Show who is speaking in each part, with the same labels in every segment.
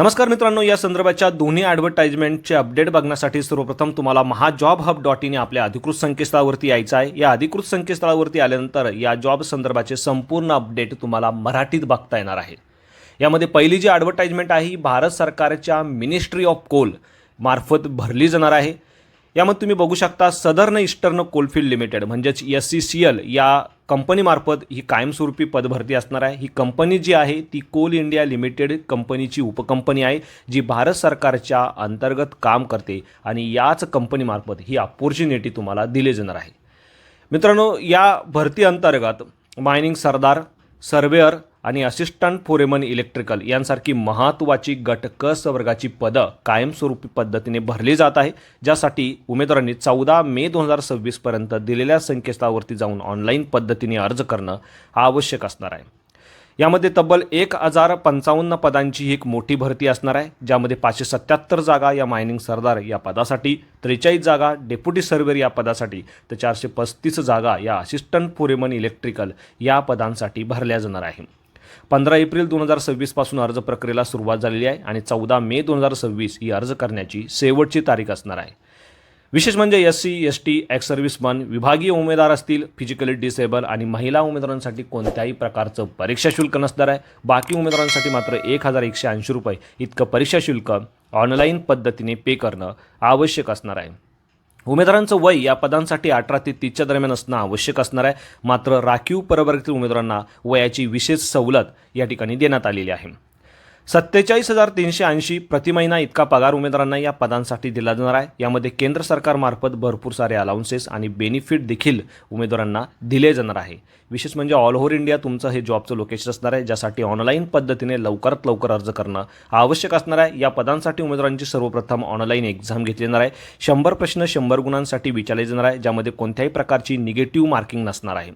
Speaker 1: नमस्कार मित्रांनो, या संदर्भाच्या दोन्ही ॲडव्हर्टाइजमेंटचे अपडेट बघण्यासाठी सर्वप्रथम तुम्हाला महाजॉबहब.in या आपल्या अधिकृत संकेतस्थळावरती यायचं आहे। या अधिकृत संकेतस्थळावरती आल्यानंतर या जॉब संदर्भाचे संपूर्ण अपडेट तुम्हाला मराठीत बघता येणार आहे। यामध्ये पहिली जी ॲडव्हर्टाइजमेंट आहे ही भारत सरकारच्या मिनिस्ट्री ऑफ कोल मार्फत भरली जाणार आहे। यामध्ये तुम्ही बघू शकता सदर्न ईस्टर्न कोलफील्ड लिमिटेड म्हणजेच SCCL या कंपनीमार्फत ही कायमस्वरूपी पदभरती असणार आहे। ही कंपनी जी आहे ती कोल इंडिया लिमिटेड कंपनीची उपकंपनी आहे जी भारत सरकारच्या अंतर्गत काम करते आणि याच कंपनीमार्फत ही अपॉर्च्युनिटी तुम्हाला दिली जाणार आहे। मित्रांनो, या भरती अंतर्गत मायनिंग सरदार, सर्वेअर आणि असिस्टंट फोरेमन इलेक्ट्रिकल यांसारखी महत्त्वाची गट क वर्गाची पदं कायमस्वरूपी पद्धतीने भरली जात आहे, ज्यासाठी उमेदवारांनी 14 मे 2026 पर्यंत दिलेल्या संकेतस्थळावरती जाऊन ऑनलाईन पद्धतीने अर्ज करणं आवश्यक असणार आहे। यामध्ये तब्बल 1055 पदांची ही एक मोठी भरती असणार आहे, ज्यामध्ये 577 जागा या मायनिंग सरदार या पदासाठी, 43 जागा डेप्युटी सर्वेअर या पदासाठी, तर 435 जागा या असिस्टंट फोरेमन इलेक्ट्रिकल या पदांसाठी भरल्या जाणार आहे। 15 एप्रिल 2026 पासून अर्ज प्रक्रियेला सुरुवात झालेली आहे आणि 14 मे 2026 ही अर्ज करण्याची शेवटची तारीख असणार आहे। विशेष म्हणजे SC, ST, एक्स सर्व्हिसमन, विभागीय उमेदवार असतील, फिजिकली डिसेबल आणि महिला उमेदवारांसाठी कोणत्याही प्रकारचं परीक्षा शुल्क नसणार आहे। बाकी उमेदवारांसाठी मात्र 1180 रुपये इतकं परीक्षा शुल्क ऑनलाईन पद्धतीने पे करणं आवश्यक असणार आहे। उमेदवारांचं वय या पदांसाठी 18 ते 30च्या दरम्यान असणं आवश्यक असणार आहे। मात्र राखीव प्रवर्गातील उमेदवारांना वयाची विशेष सवलत या ठिकाणी देण्यात आलेली आहे। 47,380 प्रति महिना इतका पगार उमेदवारांना या पदांसाठी दिला जाणार आहे। यामध्ये केंद्र सरकारमार्फत भरपूर सारे अलाउन्सेस आणि बेनिफिट देखील उमेदवारांना दिले जाणार आहे। विशेष म्हणजे ऑल ओव्हर इंडिया तुमचं हे जॉबचं लोकेशन असणार आहे, ज्यासाठी ऑनलाईन पद्धतीने लवकरात लवकर अर्ज करणं आवश्यक असणार आहे। या पदांसाठी उमेदवारांची सर्वप्रथम ऑनलाईन एक्झाम घेतली जाणार आहे। 100 प्रश्न 100 गुणांसाठी विचारले जाणार आहे, ज्यामध्ये कोणत्याही प्रकारची निगेटिव्ह मार्किंग नसणार आहे।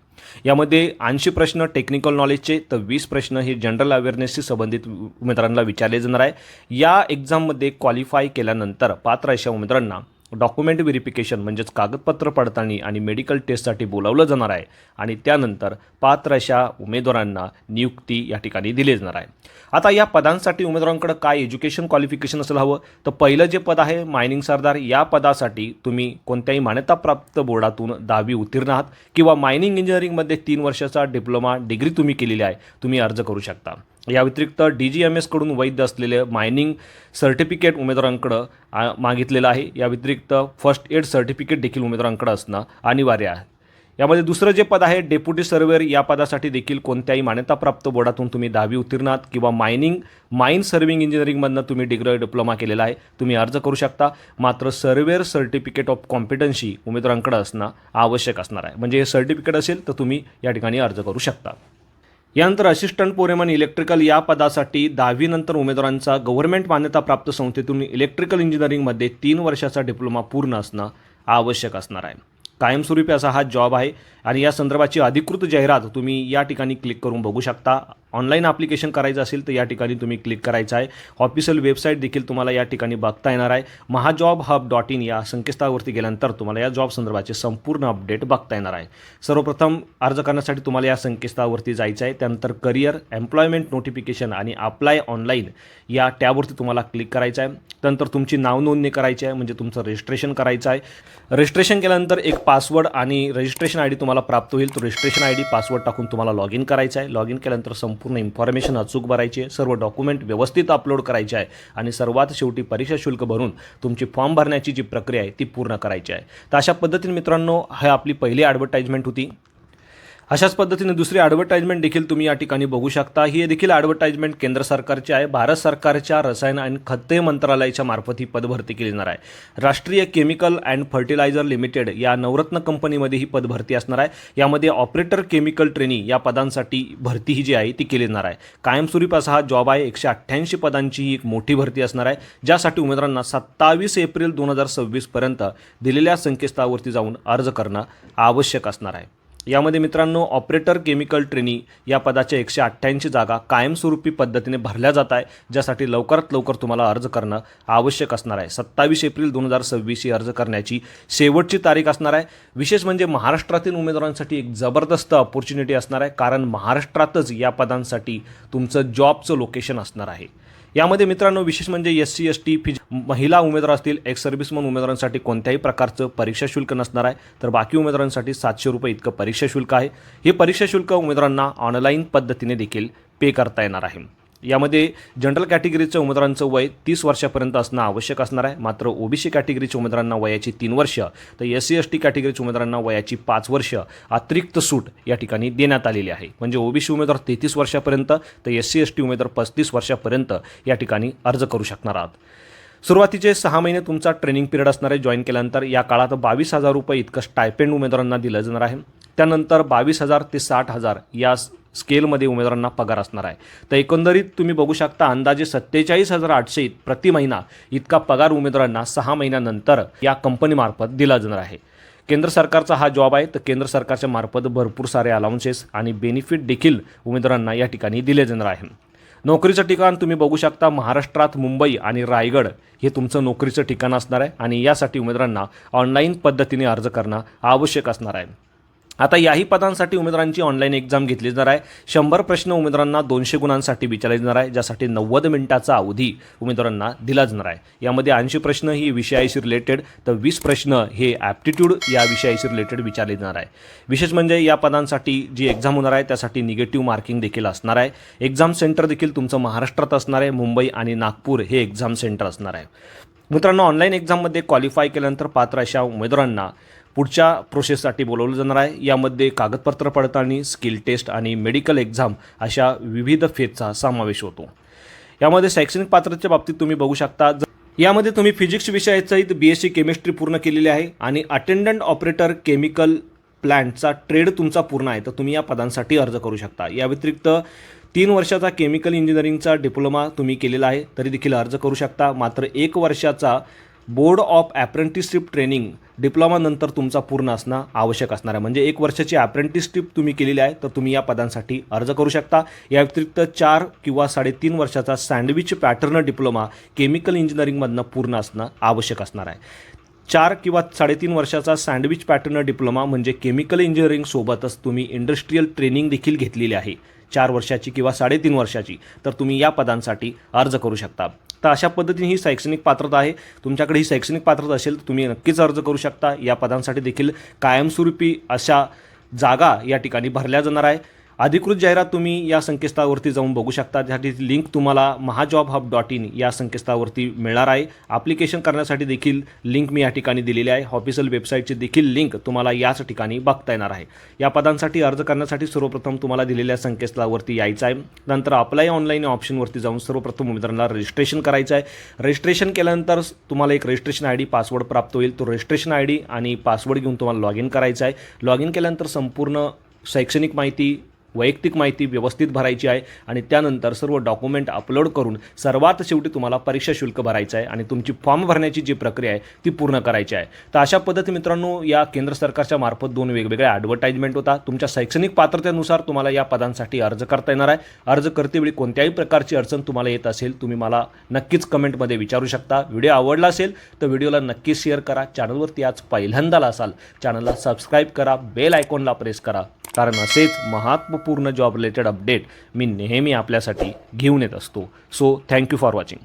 Speaker 1: यामध्ये 80 प्रश्न टेक्निकल नॉलेजचे तर 20 प्रश्न हे जनरल अवेअरनेसशी संबंधित उमेदवारांना विचारले जाणार आहे। या एक्झाममध्ये क्वालिफाय केल्यानंतर पात्र अशा उमेदवारांना डॉक्युमेंट व्हेरिफिकेशन म्हणजेच कागदपत्र पडताळणी आणि मेडिकल टेस्टसाठी बोलावलं जाणार आहे आणि त्यानंतर पात्र अशा उमेदवारांना नियुक्ती या ठिकाणी दिली जाणार आहे। आता या पदांसाठी उमेदवारांकडे काय एज्युकेशन क्वालिफिकेशन असेल हवं, तर पहिलं जे पद आहे मायनिंग सरदार या पदासाठी तुम्ही कोणत्याही मान्यताप्राप्त बोर्डातून 10वी उत्तीर्ण आहात किंवा मायनिंग इंजिनिअरिंगमध्ये 3 वर्षाचा डिप्लोमा डिग्री तुम्ही केलेली आहे, तुम्ही अर्ज करू शकता। या व्यतिरिक्त DGMS कडून वैध असलेले मायनिंग सर्टिफिकेट उमेदवारांकडं मागितलेलं आहे। या व्यतिरिक्त फर्स्ट एड सर्टिफिकेट देखील उमेदवारांकडे असणं अनिवार्य आहे। यामध्ये दुसरं जे पद आहे डेप्युटी सर्वेअर या पदासाठी देखील कोणत्याही मान्यताप्राप्त बोर्डातून तुम्ही 10वी उत्तीर्ण आहात किंवा माइन सर्व्हिंग इंजिनिअरिंगमधनं तुम्ही डिग्री डिप्लोमा केलेला आहे, तुम्ही अर्ज करू शकता। मात्र सर्वेअर सर्टिफिकेट ऑफ कॉम्पिटन्सी उमेदवारांकडे असणं आवश्यक असणार आहे, म्हणजे हे सर्टिफिकेट असेल तर तुम्ही या ठिकाणी अर्ज करू शकता। यानंतर असिस्टंट फोरेमन इलेक्ट्रिकल या पदासाठी 10वी नंतर उमेदवारांचा गव्हर्नमेंट मान्यताप्राप्त संस्थेतून इलेक्ट्रिकल इंजिनिअरिंगमध्ये 3 वर्षाचा डिप्लोमा पूर्ण असणं आवश्यक असणार आहे। कायमस्वरूपी असा हा जॉब आहे आणि या संदर्भाची अधिकृत जाहिरात तुम्ही या ठिकाणी क्लिक करून बघू शकता। ऑनलाईन ॲप्लिकेशन करायचं असेल तर या ठिकाणी तुम्ही क्लिक करायचं आहे। ऑफिशियल वेबसाईट देखील तुम्हाला या ठिकाणी बघता येणार आहे। महाजॉबहब.in या संकेतस्थळावरती गेल्यानंतर तुम्हाला या जॉब संदर्भाचे संपूर्ण अपडेट बघता येणार आहे। सर्वप्रथम अर्ज करण्यासाठी तुम्हाला या संकेतस्थळावरती जायचं आहे, त्यानंतर करिअर, एम्प्लॉयमेंट नोटिफिकेशन आणि अप्लाय ऑनलाईन या टॅबवरती तुम्हाला क्लिक करायचं आहे। त्यानंतर तुमची नाव नोंदणी करायची आहे, म्हणजे तुमचं रजिस्ट्रेशन करायचं आहे। रजिस्ट्रेशन केल्यानंतर एक पासवर्ड आणि रजिस्ट्रेशन ID तुम्हाला प्राप्त होईल। तो रजिस्ट्रेशन ID पासवर्ड टाकून तुम्हाला लॉग इन करायचं आहे। लॉग इन केल्यानंतर संपूर्ण इन्फॉर्मेशन अचूक भरायची आहे, सर्व डॉक्युमेंट व्यवस्थित अपलोड करायचे आहे आणि सर्वात शेवटी परीक्षा शुल्क भरून तुमची फॉर्म भरण्याची जी प्रक्रिया आहे ती पूर्ण करायची आहे। तर अशा पद्धतीने मित्रांनो ही आपली पहिली ॲडव्हर्टाइजमेंट होती। अशाच पद्धतीने दुसरी ॲडव्हर्टाइजमेंट देखील तुम्ही या ठिकाणी बघू शकता। ही देखील ॲडव्हर्टाइजमेंट केंद्र सरकारची आहे। भारत सरकारच्या रसायन आणि खते मंत्रालयाच्या मार्फत ही पदभरती केली जाणार आहे। राष्ट्रीय केमिकल अँड फर्टिलायझर लिमिटेड या नवरत्न कंपनीमध्ये ही पदभरती असणार आहे। यामध्ये ऑपरेटर केमिकल ट्रेनी या पदांसाठी भरती ही जी आहे ती केली जाणार आहे। कायमस्वरूपी असा हा जॉब आहे। 188 पदांची ही एक मोठी भरती असणार आहे, ज्यासाठी उमेदवारांना 27 एप्रिल 2026 पर्यंत दिलेल्या संकेतस्थळावरती जाऊन अर्ज करणं आवश्यक असणार आहे। यामध्ये मित्रांनो ऑपरेटर केमिकल ट्रेनी या पदाच्या 188 जागा कायमस्वरूपी पद्धतीने भरल्या जात आहे, ज्यासाठी लवकरात लवकर तुम्हाला अर्ज करणं आवश्यक असणार आहे। 27 एप्रिल 2026 ही अर्ज करण्याची शेवटची तारीख असणार आहे। विशेष म्हणजे महाराष्ट्रातील उमेदवारांसाठी एक जबरदस्त अपॉर्च्युनिटी असणार आहे, कारण महाराष्ट्रातच या पदांसाठी तुमचं जॉबचं लोकेशन असणार आहे। यामध्ये मित्रांनो विशेष म्हणजे SC ST महिला उमेदवार असतील, एक्स सर्व्हिसमन उमेदवारांसाठी कोणत्याही प्रकारचं परीक्षा शुल्क नसणार आहे, तर बाकी उमेदवारांसाठी ₹700 इतकं परीक्षा शुल्क आहे. हे परीक्षा शुल्क उमेदवारांना ऑनलाईन पद्धतीने देखील पे करता येणार आहे. यामध्ये जनरल कॅटेगरीच्या उमेदवारांचं वय 30 वर्षापर्यंत असणं आवश्यक असणार आहे. मात्र OBC कॅटेगरीच्या उमेदवारांना वयाची 3 वर्ष, तर SC ST कॅटेगरीच्या उमेदवारांना वयाची 5 वर्ष अतिरिक्त सूट या ठिकाणी देण्यात आलेली आहे. म्हणजे OBC उमेदवार 33 वर्षापर्यंत, तर SC ST उमेदवार 35 वर्षापर्यंत या ठिकाणी अर्ज करू शकणार आहात. सुरुवातीचे 6 महिने तुमचा ट्रेनिंग पिरियड असणार आहे. जॉईन केल्यानंतर या काळात ₹22,000 इतकं स्टायपेंड उमेदवारांना दिलं जाणार आहे. त्यानंतर 22,000 ते 60,000 या स्केलमध्ये उमेदवारांना पगार असणार आहे. तर एकंदरीत तुम्ही बघू शकता अंदाजे 47,800 प्रति महिना इतका पगार उमेदवारांना 6 महिन्यानंतर या कंपनीमार्फत दिला जाणार आहे. केंद्र सरकारचा हा जॉब आहे, तर केंद्र सरकारच्या मार्फत भरपूर सारे अलाउन्सेस आणि बेनिफिट देखील उमेदवारांना या ठिकाणी दिले जाणार आहे. नोकरीचं ठिकाण तुम्ही बघू शकता महाराष्ट्रात मुंबई आणि रायगड हे तुमचं नोकरीचं ठिकाण असणार आहे आणि यासाठी उमेदवारांना ऑनलाईन पद्धतीने अर्ज करणं आवश्यक असणार आहे. आता याही पदांसाठी उमेदवारांची ऑनलाईन एक्झाम घेतली जाणार आहे. 100 प्रश्न उमेदवारांना 200 गुणांसाठी विचारले जाणार आहे, ज्यासाठी 90 मिनिटाचा अवधी उमेदवारांना दिला जाणार आहे. यामध्ये 80 प्रश्न ही विषयाशी रिलेटेड, तर 20 प्रश्न हे ॲप्टिट्यूड या विषयाशी रिलेटेड विचारले जाणार आहे. विशेष म्हणजे या पदांसाठी जी एक्झाम होणार आहे त्यासाठी निगेटिव्ह मार्किंग देखील असणार आहे. एक्झाम सेंटर देखील तुमचं महाराष्ट्रात असणार आहे. मुंबई आणि नागपूर हे एक्झाम सेंटर असणार आहे. मित्रांनो, ऑनलाईन एक्झाममध्ये क्वालिफाय केल्यानंतर पात्र अशा उमेदवारांना पुढच्या प्रोसेससाठी बोलवलं जाणार आहे. यामध्ये कागदपत्र पडताळणी, स्किल टेस्ट आणि मेडिकल एक्झाम अशा विविध फेजचा समावेश होतो. यामध्ये शैक्षणिक पात्रतेच्या बाबतीत तुम्ही बघू शकता, यामध्ये तुम्ही फिजिक्स विषयासहित BSc केमिस्ट्री पूर्ण केलेली आहे आणि अटेंडंट ऑपरेटर केमिकल प्लांटचा ट्रेड तुमचा पूर्ण आहे, तर तुम्ही या पदांसाठी अर्ज करू शकता. या व्यतिरिक्त 3 वर्षाचा केमिकल इंजिनिअरिंगचा डिप्लोमा तुम्ही केलेला आहे तरी देखील अर्ज करू शकता. मात्र 1 वर्षाचा board of apprenticeship training diploma नंतर तुमचा पूर्ण असणं आवश्यक असणार आहे. म्हणजे 1 वर्षाची अप्रेंटिसशिप तुम्ही केलेली आहे तर तुम्ही या पदांसाठी अर्ज करू शकता. या व्यतिरिक्त 4 किंवा 3.5 वर्षाचा सँडविच पॅटर्न डिप्लोमा केमिकल इंजिनिअरिंगमधनं पूर्ण असणं आवश्यक असणार आहे. 4 किंवा 3.5 वर्षाचा सँडविच पॅटर्न डिप्लोमा म्हणजे केमिकल इंजिनिअरिंगसोबतच तुम्ही इंडस्ट्रीयल ट्रेनिंग देखील घेतलेली आहे 4 वर्षाची किंवा 3.5 वर्षाची, तर तुम्ही या पदांसाठी अर्ज करू शकता. तर अशा पद्धतीने ही शैक्षणिक पात्रता आहे. तुमच्याकडे ही शैक्षणिक पात्रता असेल तर तुम्ही नक्कीच अर्ज करू शकता. या पदांसाठी देखील कायमस्वरूपी अशा जागा या ठिकाणी भरल्या जाणार आहे. अधिकृत जाहिरात तुम्ही या संकेतस्थळावरती जाऊन बघू शकता. त्यासाठी लिंक तुम्हाला mahajobhub.in या संकेतस्थळावरती मिळणार आहे. ॲप्लिकेशन करण्यासाठी देखील लिंक मी या ठिकाणी दिलेली आहे. ऑफिशियल वेबसाईटची देखील लिंक तुम्हाला याच ठिकाणी बघता येणार आहे. या पदांसाठी अर्ज करण्यासाठी सर्वप्रथम तुम्हाला दिलेल्या संकेतस्थळावरती यायचं आहे. नंतर अप्लाय ऑनलाईन ऑप्शनवरती जाऊन सर्वप्रथम उमेदवारांना रजिस्ट्रेशन करायचं आहे. रजिस्ट्रेशन केल्यानंतर तुम्हाला एक रजिस्ट्रेशन ID पासवर्ड प्राप्त होईल. तो रजिस्ट्रेशन ID आणि पासवर्ड घेऊन तुम्हाला लॉग इन करायचं आहे. लॉग इन केल्यानंतर संपूर्ण शैक्षणिक माहिती, वैयक्तिक माहिती व्यवस्थित भरायची आहे आणि त्यानंतर सर्व डॉक्युमेंट अपलोड करून सर्वात शेवटी तुम्हाला परीक्षा शुल्क भरायचं आहे आणि तुमची फॉर्म भरण्याची जी प्रक्रिया आहे ती पूर्ण करायची आहे. तर अशा पद्धती मित्रांनो या केंद्र सरकारच्या मार्फत 2 वेगवेगळ्या ॲडव्हर्टाइजमेंट होता. तुमच्या शैक्षणिक पात्रतेनुसार तुम्हाला या पदांसाठी अर्ज करता येणार आहे. अर्ज करतेवेळी कोणत्याही प्रकारची अडचण तुम्हाला येत असेल तुम्ही मला नक्कीच कमेंटमध्ये विचारू शकता. व्हिडिओ आवडला असेल तर व्हिडिओला नक्कीच शेअर करा. चॅनलवरती आज पहिल्यांदा असाल चॅनलला सबस्क्राईब करा, बेल आयकॉनला प्रेस करा, कारण असेच महत्त्वपूर्ण जॉब रिलेटेड अपडेट मी नेहमी आपल्यासाठी घेऊन येत असतो. So thank you for watching.